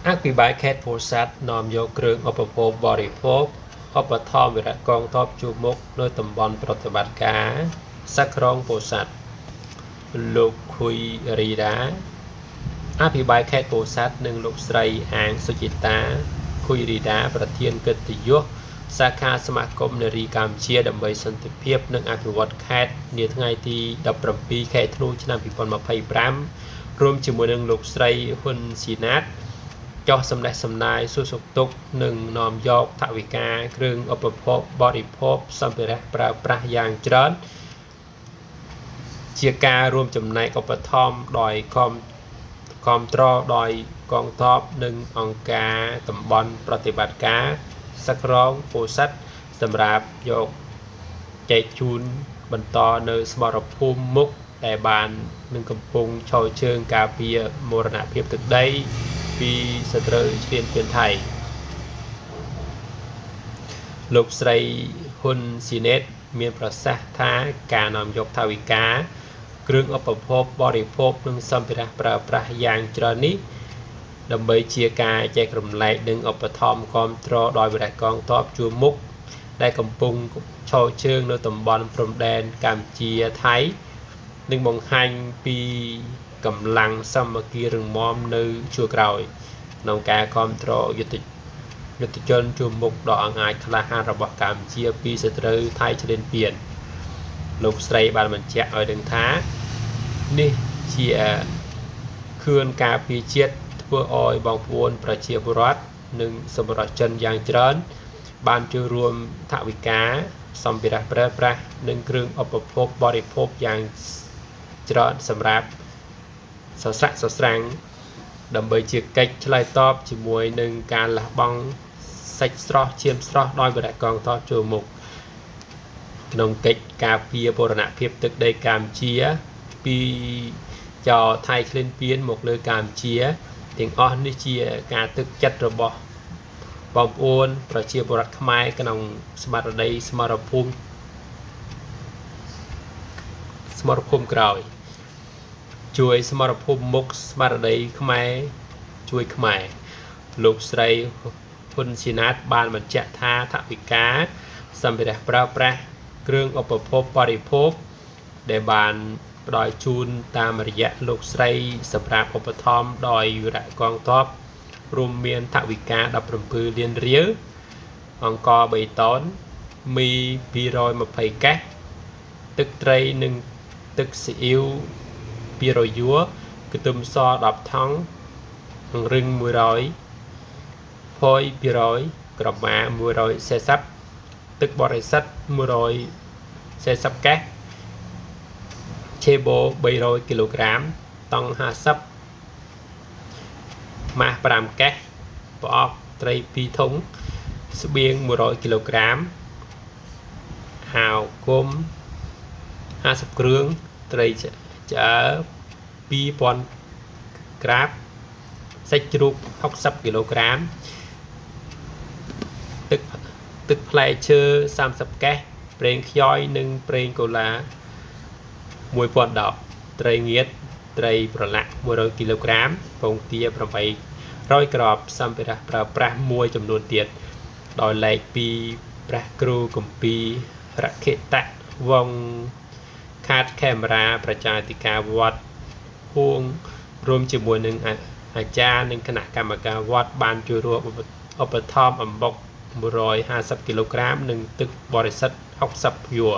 អភិបាលខេត្តពោធិ៍សាត់នាំយកគ្រឿងឧបភោគបរិភោគឧបត្ថម្ភវិរៈកងទ័ពជួរមុខនៅតំបន់ប្រតិបត្តិការសឹកក្រុងពោធិ៍សាត់លោកខុយរីដាអភិបាលខេត្តពោធិ៍សាត់និងលោកស្រីអាងសុជីតាខុយរីដាប្រធានកិត្តិយសសាខាសមាគមនារីកម្ពុជាដើម្បីសន្តិភាពនិងអភិវឌ្ឍខេត្តនាថ្ងៃទី17ខែធ្នូឆ្នាំ2025រួមជាមួយនឹងលោកស្រីហ៊ុនស៊ីណាតចោះសម្ដែងសម្ដាយសួរសុខទុក្ខនិងនាំយកថវិកាគ្រឿងឧបភោគបរិភោគសម្ភារៈប្រើប្រាស់យ៉ាងច្រើនជាការរួមចំណែកឧបត្ថម្ភដោយគាំទ្រដោយកងទ័ពនិងអង្គការតំបន់ប្រតិបត្តិការសឹកក្រុងពោធិ៍សាត់សម្រាប់យកចែកជូនបន្តនៅស្មរភូមិមុខដែលបាននឹងកំពុងឈរជើងការពារមរណភាពទឹកដីពីសត្រូវឈ្លានពានថៃលោកស្រីហ៊ុនស៊ីណេតមានប្រសាសន៍ថាការនាំយកថវិកាគ្រឿងឧបភោគបរិភោគនិងសម្ភារៈប្រើប្រាស់យ៉ាងច្រើននេះដើម្បីជាការចែករំលែកនិងឧបត្ថម្ភគាំទ្រដោយវិរៈកងទ័ពជួរមុខដែលកំពុងឈរជើងនៅតំបន់ព្រំដែនកម្ពុជាថៃនិងបង្ហាញពីកម្លាំងសាមគ្គីរឹងមាំនៅជួរក្រោយក្នុងការគាំទ្រយុទ្ធជនជួរមុខដ៏អង្អាចក្លាហានរបស់កម្ពុជាពីសត្រូវថៃឈ្លានពានលោកស្រីបានបញ្ជាក់ឲ្យដឹងថានេះជាខឿនការពារជាតិធ្វើឲ្យបងប្អូនប្រជាពលរដ្ឋនិងសម្រាប់ចិនយ៉ាងច្រើនបានចូលរួមថវិកាសម្ភារៈប្រើប្រាស់និងគ្រឿងឧបភោគបរិភោគយ៉ាងច្រើនសម្រាប់សស្រាក់សស្រាំងដើម្បីជាកិច្ចឆ្លើយតបជាមួយនឹងការលះបង់សាច់ស្រស់ឈាមស្រស់ដោយវិរៈកងទ័ពចូលមុខក្នុងកិច្ចការពារបូរណភាពទឹកដីកម្ពុជាពីចោរថៃឈ្លានពានមកលើកម្ពុជាទាំងអស់នេះជាការទឹកចិត្តរបស់បងប្អូនប្រជាពលរដ្ឋខ្មែរក្នុងស្មារតីស្មារភូមិក្រោយជួយស្មារភូមិមុខស្មារតីខ្មែរជួយខ្មែរលោកស្រីហ៊ុនស៊ីណាតបានបញ្ជាក់ថាថវិកាសម្ភារៈប្រើប្រាស់គ្រឿងឧបភោគបរិភោគដែលបានផ្ដល់ជូនតាមរយៈលោកស្រីសម្រាប់ឧបត្ថម្ភដោយវិរៈកងទ័ពរួមមានថវិកា17លានរៀលអង្គ3តោនមី220កេសទឹកត្រីនិងទឹកស៊ីអ៊ីវ200យួរខ្ទឹមស10ថង់រឹង100ផយ200ក្រមា140ទឹកបរិសុទ្ធ140កេសឆេបូ300គីឡូក្រាមតង់50ម៉ាស់5កេសប្រអប់ត្រី2ធុងស្បៀង100គីឡូក្រាមអាវគុំ50គ្រឿងត្រីឆ្អើ2000ក្រាបសាច់ជ្រូក60គីឡូក្រាមទឹកផ្លែឈើ30កេសប្រេងខ្យយនិងប្រេងកូឡា1000ដបត្រីងៀតត្រីប្រឡាក់100គីឡូក្រាមពងទា800ក្របសម្ភារៈប្រើប្រាស់មួយចំនួនទៀតដោយឡែកពីព្រះគ្រូគម្ពីររខិតៈវងខាតកាមេរ៉ាប្រជាអធិការវត្តហួងរួមជាមួយនឹងអាចារ្យនិងគណៈកម្មការវត្តបានចូលរួមឧបត្ថម្ភអំបុក150គីឡូក្រាមនិងទឹកបរិសុទ្ធ60យួរ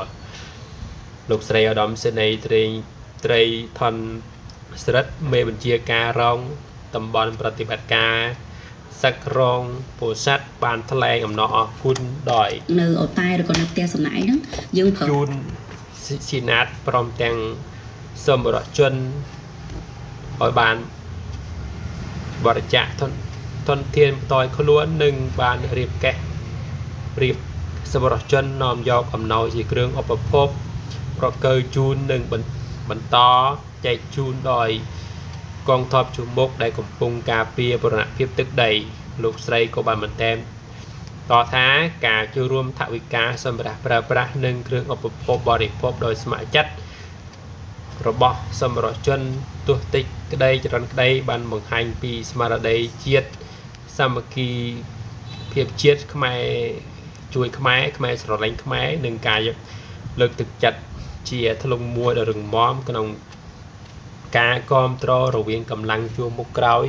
លោកស្រីឧត្តមសេនីយ៍ត្រីថនស្រិតមេបញ្ជាការរងតំបន់ប្រតិបត្តិការសឹកក្រុងពោធិ៍សាត់បានថ្លែងអំណរអគុណដោយនៅអូតែឬក៏នៅផ្ទះសំណាក់ហ្នឹងយើងជូនស៊ីណាតព្រមទាំងសម្រាប់ជនឲ្យបានបរិច្ចាគធនធានបន្តខ្លួននិងបានរៀបសម្រាប់ជននាំយកអំណោយជាគ្រឿងឧបភោគប្រកើជូននិងបន្តចែកជូនដោយកងទ័ពជួរមុខដែលកំពុងការពារបូរណភាពទឹកដីលោកស្រីក៏បានបន្ថែមតថាការចូលរួមថវិកាសម្រាប់ប្រើប្រាស់និងគ្រឿងឧបភោគបរិភោគដោយស្ម័គ្រចិត្តរបស់សមរជនទោះតិចក្តីចរន្តក្តីបានបង្ហាញពីស្មារតីជាតិ សាមគ្គីភាពជាតិខ្មែរជួយខ្មែរស្រឡាញ់ខ្មែរនឹងការលើកទឹកចិត្តជាធ្លុងមួយដ៏រឹងមាំក្នុងការគ្រប់គ្រងរវាងកម្លាំងជួរមុខក្រោយ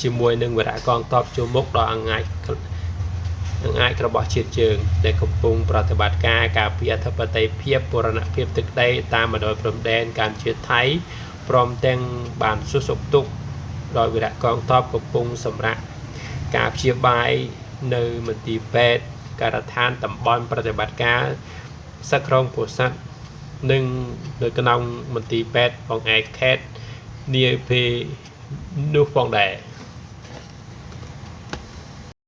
ជាមួយនឹងវរៈកងទ័ពជួរមុខដ៏អង្អាចរបស់ជាតិយើងដែលកំពុងប្រតិបត្តិការការពារអធិបតេយ្យភាពបូរណភាពទឹកដីតាមបណ្ដោយព្រំដែនកម្ពុជាថៃព្រមទាំងបានសួរសុខទុក្ខដោយវរៈកងទ័ពកំពុងសម្រាប់ការព្យាបាលនៅមន្ទីរពេទ្យការដ្ឋានតំបន់ប្រតិបត្តិការសឹកក្រុងពោធិ៍សាត់និងនៅក្នុងមន្ទីរពេទ្យបងឯកខេត្តនាពេលនោះផងដែរ